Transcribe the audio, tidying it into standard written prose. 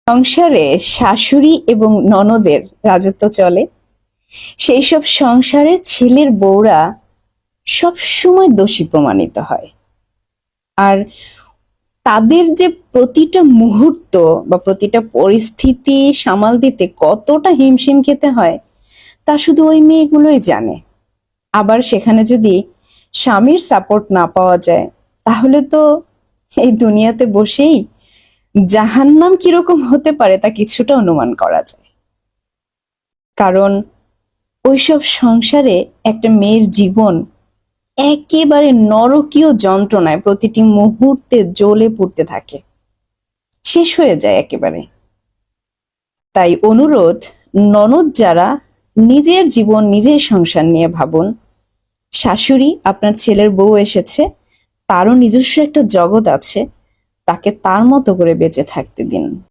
সংসারে শাশুড়ি এবং ননদের রাজত্ব চলে। সেই সব সংসারে ছেলের বউরা সব সময় দোষী প্রমাণিত হয়। আর তাদের যে প্রতিটা মুহূর্ত বা প্রতিটা পরিস্থিতি সামাল দিতে কতটা হিমশিম খেতে হয় তা শুধু ওই মেয়েগুলোই জানে। আবার সেখানে যদি স্বামীর সাপোর্ট না পাওয়া যায়, তাহলে তো এই দুনিয়াতে বসেই জাহান্নাম কিরকম হতে পারে তা কিছুটা অনুমান করা যায়। কারণ ওইসব সংসারে একটা মেয়ের জীবন একেবারে নরকীয় যন্ত্রণায় প্রতিটি মুহূর্তে জ্বলে পুড়তে থাকে, শেষ হয়ে যায় একেবারে। তাই অনুরোধ, ননদ যারা, নিজের জীবন নিজের সংসার নিয়ে ভাবুন। শাশুড়ি, আপনার ছেলের বউ এসেছে, তারও নিজস্ব একটা জগৎ আছে, তাকে তার মতো করে বেঁচে থাকতে দিন।